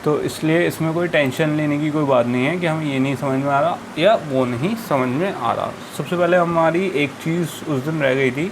तो इसलिए इसमें कोई टेंशन लेने की कोई बात नहीं है कि हमें ये नहीं समझ में आ रहा या वो नहीं समझ में आ रहा। सबसे पहले हमारी एक चीज़ उस दिन रह गई थी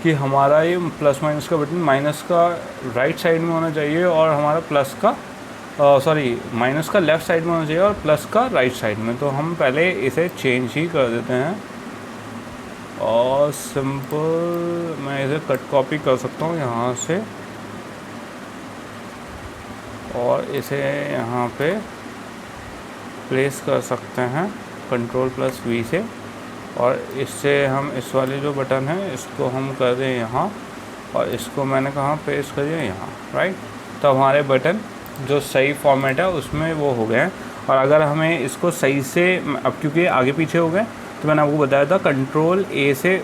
कि हमारा ये प्लस माइनस का बटन माइनस का राइट साइड में होना चाहिए और हमारा प्लस का माइनस का लेफ़्ट साइड में होना चाहिए और प्लस का राइट साइड में। तो हम पहले इसे चेंज ही कर देते हैं और सिंपल मैं इसे कट कॉपी कर सकता हूँ यहाँ से और इसे यहाँ पे प्लेस कर सकते हैं Ctrl+V से, और इससे हम इस वाले जो बटन है इसको हम कर दें यहाँ और इसको मैंने कहाँ पेस्ट कर दिया यहाँ, राइट। तो हमारे बटन जो सही फॉर्मेट है उसमें वो हो गए हैं। और अगर हमें इसको सही से, अब क्योंकि आगे पीछे हो गए तो मैंने आपको बताया था Ctrl+A से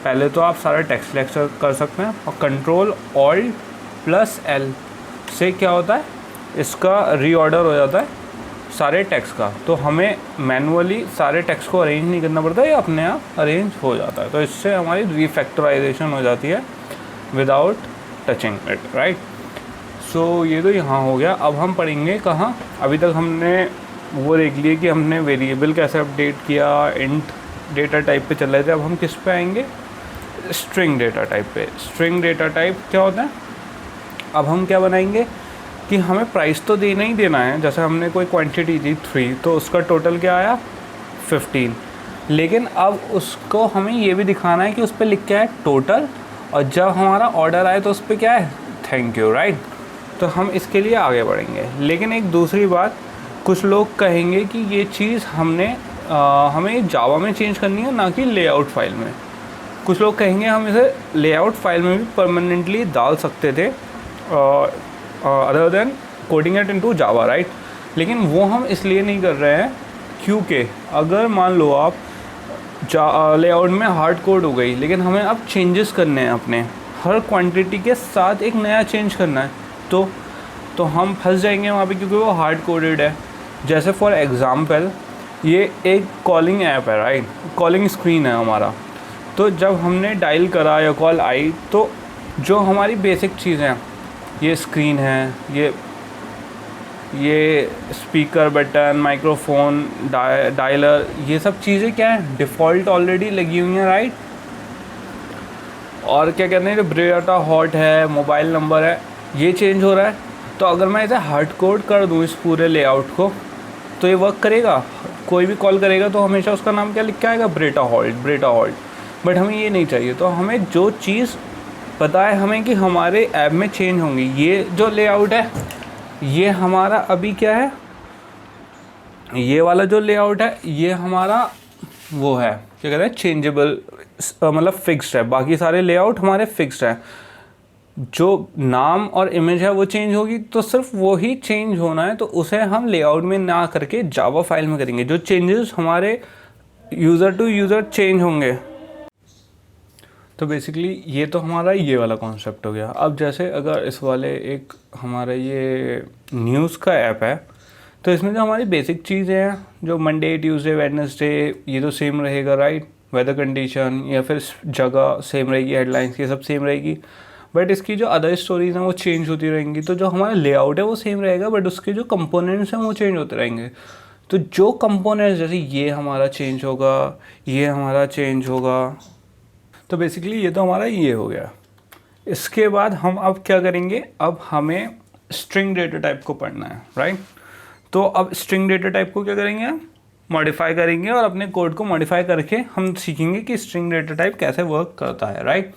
पहले तो आप सारा टेक्स्ट सिलेक्ट कर सकते हैं और Ctrl+Alt+L से क्या होता है, इसका रीऑर्डर हो जाता है सारे टेक्स्ट का। तो हमें मैनुअली सारे टेक्स्ट को अरेंज नहीं करना पड़ता, ये अपने आप अरेंज हो जाता है। तो इससे हमारी रीफैक्टराइजेशन हो जाती है विदाउट टचिंग इट, राइट। सो ये तो यहाँ हो गया। अब हम पढ़ेंगे कहाँ, अभी तक हमने वो देख लिए कि हमने वेरिएबल कैसे अपडेट किया, इंट डेटा टाइप पे चल रहे थे। अब हम किस पे आएंगे, स्ट्रिंग डेटा टाइप पे। स्ट्रिंग डेटा टाइप क्या होता है, अब हम क्या बनाएंगे कि हमें प्राइस तो देना ही देना है। जैसे हमने कोई क्वांटिटी दी 3 तो उसका टोटल क्या आया 15, लेकिन अब उसको हमें ये भी दिखाना है कि उस पर लिख के है टोटल, और जब हमारा ऑर्डर आए तो उस पर क्या है थैंक यू, राइट। तो हम इसके लिए आगे बढ़ेंगे। लेकिन एक दूसरी बात, कुछ लोग कहेंगे कि ये चीज़ हमें जावा में चेंज करनी है ना कि लेआउट फाइल में। कुछ लोग कहेंगे हम इसे लेआउट फाइल में भी परमानेंटली डाल सकते थे other than coding it into Java, right. लेकिन वो हम इसलिए नहीं कर रहे हैं क्योंकि अगर मान लो आप लेआउट में हार्ड कोड हो गई, लेकिन हमें अब चेंजेस करने हैं, अपने हर क्वांटिटी के साथ एक नया चेंज करना है, तो हम फंस जाएंगे वहाँ पे क्योंकि वो हार्ड कोडेड है। जैसे फॉर एग्ज़ाम्पल ये एक कॉलिंग ऐप है, राइट, कॉलिंग स्क्रीन है हमारा। तो जब हमने डायल करा या कॉल आई तो जो हमारी बेसिक चीज़ें हैं, ये स्क्रीन है, ये स्पीकर बटन, माइक्रोफोन, डायलर, ये सब चीज़ें क्या है डिफ़ॉल्ट ऑलरेडी लगी हुई हैं, राइट। और क्या कहते हैं जो ब्रेटा हॉट है, मोबाइल नंबर है, ये चेंज हो रहा है। तो अगर मैं इसे हार्ड कोड कर दूँ इस पूरे लेआउट को तो ये वर्क करेगा। कोई भी कॉल करेगा तो हमेशा उसका नाम क्या लिख के आएगा, ब्रेटा हॉल्ट। बट हमें ये नहीं चाहिए। तो हमें जो चीज़ पता है हमें कि हमारे ऐप में चेंज होंगी, ये जो लेआउट है ये हमारा अभी क्या है, ये वाला जो लेआउट है ये हमारा वो है क्या कहते हैं चेंजेबल, मतलब फिक्स्ड है। बाकी सारे लेआउट हमारे फिक्स्ड है। जो नाम और इमेज है वो चेंज होगी तो सिर्फ वो ही चेंज होना है, तो उसे हम लेआउट में ना करके जावा फाइल में करेंगे। जो चेंजेस हमारे यूज़र टू यूज़र चेंज होंगे। तो बेसिकली ये तो हमारा ये वाला कॉन्सेप्ट हो गया। अब जैसे अगर इस वाले एक हमारा ये न्यूज़ का ऐप है तो इसमें जो हमारी बेसिक चीज़ें हैं, जो मंडे, ट्यूसडे, वेडनेसडे, ये तो सेम रहेगा, राइट। वेदर कंडीशन या फिर जगह सेम रहेगी, हेडलाइंस ये सब सेम रहेगी। बट इसकी जो अदर स्टोरीज हैं वो चेंज होती रहेंगी। तो जो हमारा लेआउट है वो सेम रहेगा, बट उसके जो कंपोनेंट्स हैं वो चेंज होते रहेंगे। तो जो कंपोनेंट्स, जैसे ये हमारा चेंज होगा, ये हमारा चेंज होगा। तो बेसिकली ये तो हमारा ये हो गया। इसके बाद हम अब क्या करेंगे, अब हमें स्ट्रिंग डेटा टाइप को पढ़ना है, राइट। तो अब स्ट्रिंग डेटा टाइप को क्या करेंगे, हम मॉडिफाई करेंगे और अपने कोड को मॉडिफाई करके हम सीखेंगे कि स्ट्रिंग डेटा टाइप कैसे वर्क करता है, राइट।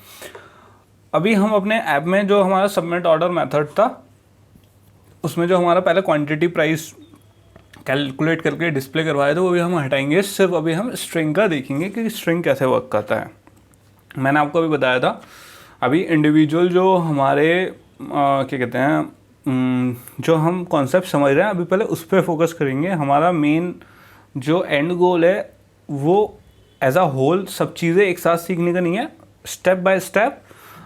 अभी हम अपने ऐप में जो हमारा सबमिट ऑर्डर मेथड था उसमें जो हमारा पहले क्वांटिटी प्राइस कैलकुलेट करके डिस्प्ले करवाए थे वो भी हम हटाएंगे। सिर्फ अभी हम स्ट्रिंग का देखेंगे कि स्ट्रिंग कैसे वर्क करता है। मैंने आपको अभी बताया था, अभी इंडिविजुअल जो हमारे क्या कहते हैं जो हम कॉन्सेप्ट समझ रहे हैं अभी पहले उस पर फोकस करेंगे। हमारा मेन जो एंड गोल है वो एज अ होल सब चीज़ें एक साथ सीखने का नहीं है। स्टेप बाय स्टेप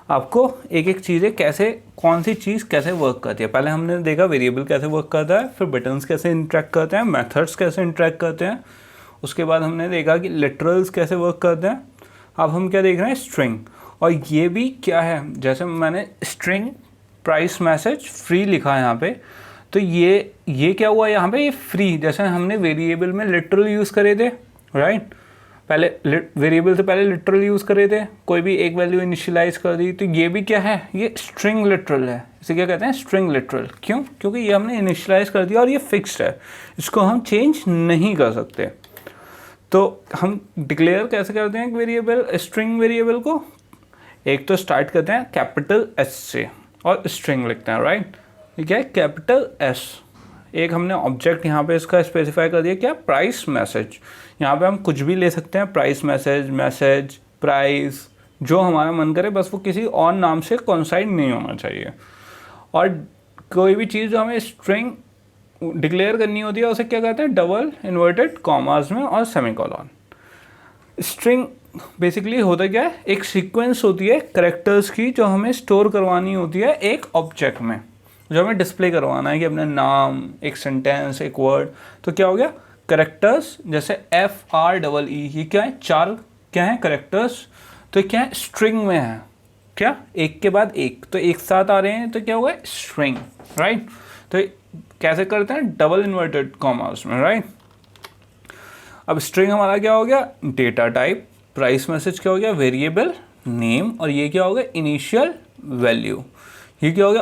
आपको एक एक चीज़ें कैसे, कौन सी चीज़ कैसे वर्क करती है। पहले हमने देखा वेरिएबल कैसे वर्क करता है, फिर बटन्स कैसे इंटरेक्ट करते हैं, मेथड्स कैसे इंटरेक्ट करते हैं, उसके बाद हमने देखा कि लिटरल्स कैसे वर्क करते हैं। अब हम क्या देख रहे हैं, स्ट्रिंग। और ये भी क्या है, जैसे मैंने स्ट्रिंग प्राइस मैसेज फ्री लिखा है यहाँ पे, तो ये क्या हुआ यहाँ पे, ये फ्री, जैसे हमने वेरिएबल में लिटरल यूज़ करे थे, राइट। पहले वेरिएबल से पहले लिटरल यूज़ करे थे, कोई भी एक वैल्यू इनिशियलाइज कर दी, तो ये भी क्या है, ये स्ट्रिंग लिटरल है। इसे क्या कहते हैं, स्ट्रिंग लिटरल। क्यों? क्योंकि ये हमने इनिशियलाइज कर दिया और ये फिक्स्ड है, इसको हम चेंज नहीं कर सकते। तो हम डिक्लेयर कैसे करते हैं एक वेरिएबल, स्ट्रिंग वेरिएबल को? एक तो स्टार्ट करते हैं कैपिटल एस से और स्ट्रिंग लिखते हैं, राइट। ये क्या है, कैपिटल एस। एक हमने ऑब्जेक्ट यहाँ पे इसका स्पेसिफाई कर दिया, क्या, प्राइस मैसेज। यहाँ पे हम कुछ भी ले सकते हैं, प्राइस मैसेज, प्राइस, जो हमारा मन करे, बस वो किसी और नाम से कॉन्साइड नहीं होना चाहिए। और कोई भी चीज़ जो हमें स्ट्रिंग डिक्लेयर करनी होती है उसे क्या कहते हैं, डबल इन्वर्टेड कॉमास में और सेमीकोलन। स्ट्रिंग बेसिकली होता क्या है, एक सीक्वेंस होती है कैरेक्टर्स की जो हमें स्टोर करवानी होती है एक ऑब्जेक्ट में, जो हमें डिस्प्ले करवाना है कि अपना नाम, एक सेंटेंस, एक वर्ड। तो क्या हो गया, कैरेक्टर्स, जैसे FREE, ये क्या है, 4 क्या है कैरेक्टर्स, तो क्या है, स्ट्रिंग में है, क्या, एक के बाद एक, तो एक साथ आ रहे हैं, तो क्या होगा, स्ट्रिंग, राइट। तो कैसे करते हैं, डबल इन्वर्टेड कॉमास में, राइट। अब स्ट्रिंग हमारा क्या हो गया, डेटा टाइप, प्राइस मैसेज क्या हो गया, वेरिएबल नेम, और ये क्या हो गया, इनिशियल वैल्यू। ये क्या हो गया,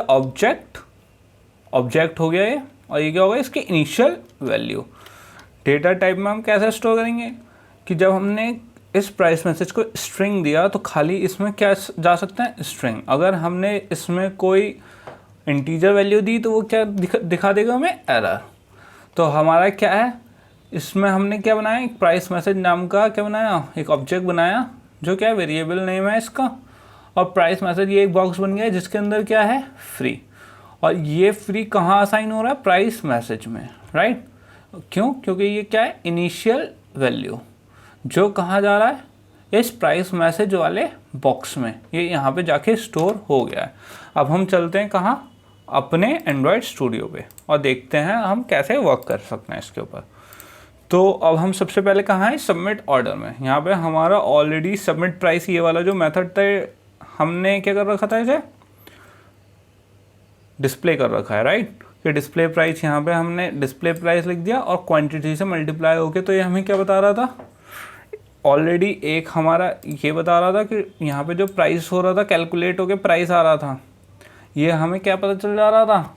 ऑब्जेक्ट हो गया ये, और ये क्या होगा, इसकी इनिशियल वैल्यू। डेटा टाइप में हम कैसे स्टोर करेंगे कि जब हमने इस प्राइस मैसेज को स्ट्रिंग दिया तो खाली इसमें क्या जा सकता है, स्ट्रिंग। अगर हमने इसमें कोई इंटीजर वैल्यू दी तो वो क्या दिखा देगा हमें, एरर। तो हमारा क्या है, इसमें हमने क्या बनाया, एक प्राइस मैसेज नाम का क्या बनाया, एक ऑब्जेक्ट बनाया जो क्या है, वेरिएबल नेम है इसका, और प्राइस मैसेज ये एक बॉक्स बन गया जिसके अंदर क्या है, फ्री। और ये फ्री कहाँ असाइन हो रहा है, प्राइस मैसेज में, राइट। क्यों? क्योंकि ये क्या है, इनिशियल वैल्यू, जो कहाँ जा रहा है, इस प्राइस मैसेज वाले बॉक्स में, ये यहाँ पे जाके स्टोर हो गया है। अब हम चलते हैं कहाँ, अपने एंड्रॉयड स्टूडियो पे, और देखते हैं हम कैसे वर्क कर सकते हैं इसके ऊपर। तो अब हम सबसे पहले कहाँ हैं, सबमिट ऑर्डर में। यहाँ पे हमारा ऑलरेडी सबमिट प्राइस ये वाला जो मेथड था, हमने क्या कर रखा था, इसे डिस्प्ले कर रखा है, राइट। कि डिस्प्ले प्राइस, यहाँ पे हमने डिस्प्ले प्राइस लिख दिया और क्वांटिटी से मल्टीप्लाई होके, तो ये हमें क्या बता रहा था, ऑलरेडी एक हमारा ये बता रहा था कि यहाँ पे जो प्राइस हो रहा था कैलकुलेट होके प्राइस आ रहा था, ये हमें क्या पता चल जा रहा था,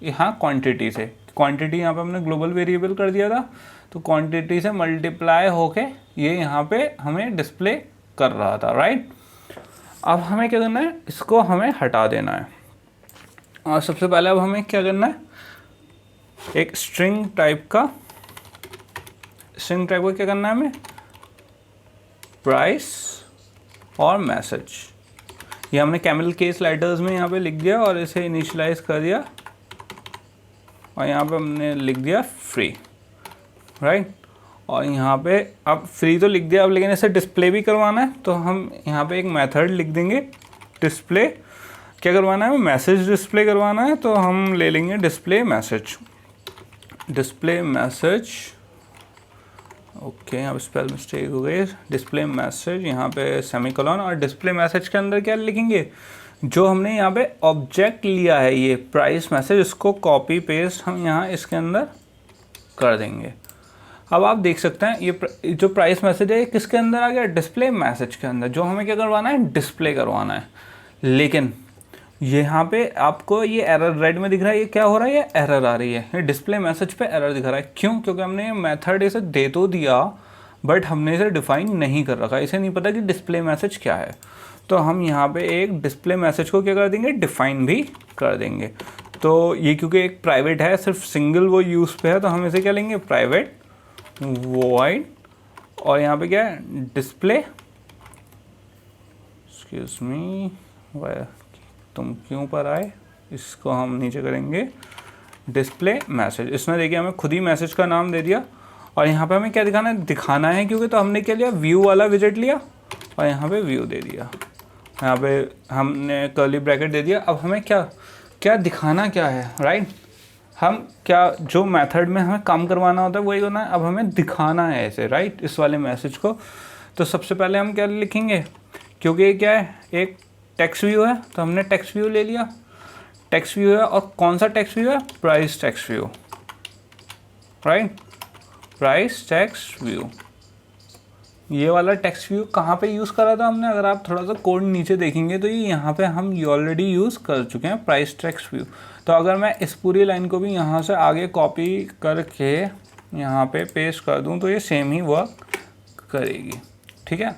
यहाँ क्वांटिटी से। क्वांटिटी यहाँ पे हमने ग्लोबल वेरिएबल कर दिया था, तो क्वांटिटी से मल्टीप्लाई होके ये यहाँ पे हमें डिस्प्ले कर रहा था, राइट। अब हमें क्या करना है, इसको हमें हटा देना है। और सबसे पहले अब हमें क्या करना है, एक स्ट्रिंग टाइप का क्या करना है हमें, प्राइस और मैसेज। ये हमने कैमल केस लेटर्स में यहाँ पे लिख दिया और इसे इनिशियलाइज कर दिया, और यहाँ पे हमने लिख दिया फ्री, राइट। और यहाँ पे अब फ्री तो लिख दिया, अब लेकिन इसे डिस्प्ले भी करवाना है, तो हम यहाँ पे एक मेथड लिख देंगे, डिस्प्ले क्या करवाना है, मैसेज डिस्प्ले करवाना है, तो हम ले लेंगे डिस्प्ले मैसेज। ओके, यहाँ पे स्पेल मिस्टेक हो गई, डिस्प्ले मैसेज, यहाँ पे सेमीकोलन, और डिस्प्ले मैसेज के अंदर क्या लिखेंगे, जो हमने यहाँ पे ऑब्जेक्ट लिया है ये प्राइस मैसेज, इसको कॉपी पेस्ट हम यहाँ इसके अंदर कर देंगे। अब आप देख सकते हैं ये जो प्राइस मैसेज है ये किसके अंदर आ गया, डिस्प्ले मैसेज के अंदर, जो हमें क्या करवाना है, डिस्प्ले करवाना है। लेकिन यहाँ पे आपको ये एरर रेड में दिख रहा है, ये क्या हो रहा है, ये एरर आ रही है, ये डिस्प्ले मैसेज पे एरर दिखा रहा है। क्यों? क्योंकि हमने ये मेथड इसे दे तो दिया, बट हमने इसे डिफाइन नहीं कर रखा, इसे नहीं पता कि डिस्प्ले मैसेज क्या है। तो हम यहाँ पे एक डिस्प्ले मैसेज को क्या कर देंगे, डिफाइन भी कर देंगे। तो ये क्योंकि एक प्राइवेट है, सिर्फ सिंगल वो यूज़ पे है, तो हम इसे क्या लेंगे, प्राइवेट वॉइड, और यहाँ पे क्या है, डिस्प्ले, एक्सक्यूज मी, तुम क्यों पर आए, इसको हम नीचे करेंगे डिस्प्ले मैसेज। इसने देखिए हमें खुद ही मैसेज का नाम दे दिया, और यहाँ पे हमें क्या दिखाना है क्योंकि, तो हमने क्या लिया, व्यू वाला विजेट लिया और यहाँ पे व्यू दे दिया, यहाँ पे हमने कर्ली ब्रैकेट दे दिया। अब हमें क्या दिखाना क्या है, राइट। हम क्या, जो मेथड में हमें काम करवाना होता है वही होना है, अब हमें दिखाना है ऐसे, राइट, इस वाले मैसेज को। तो सबसे पहले हम क्या लिखेंगे, क्योंकि ये क्या है, एक टेक्स्ट व्यू है, तो हमने टेक्स्ट व्यू ले लिया। टेक्स्ट व्यू है, और कौन सा टेक्स्ट व्यू है, price text view, right, price text view. ये वाला टेक्स्ट व्यू कहाँ पे यूज़ करा था हमने, अगर आप थोड़ा सा कोड नीचे देखेंगे तो ये यहाँ पे हम ऑलरेडी यूज़ कर चुके हैं प्राइस टेक्स्ट व्यू। तो अगर मैं इस पूरी लाइन को भी यहाँ से आगे कॉपी करके यहाँ पे पेस्ट कर दूँ तो ये सेम ही वर्क करेगी, ठीक है।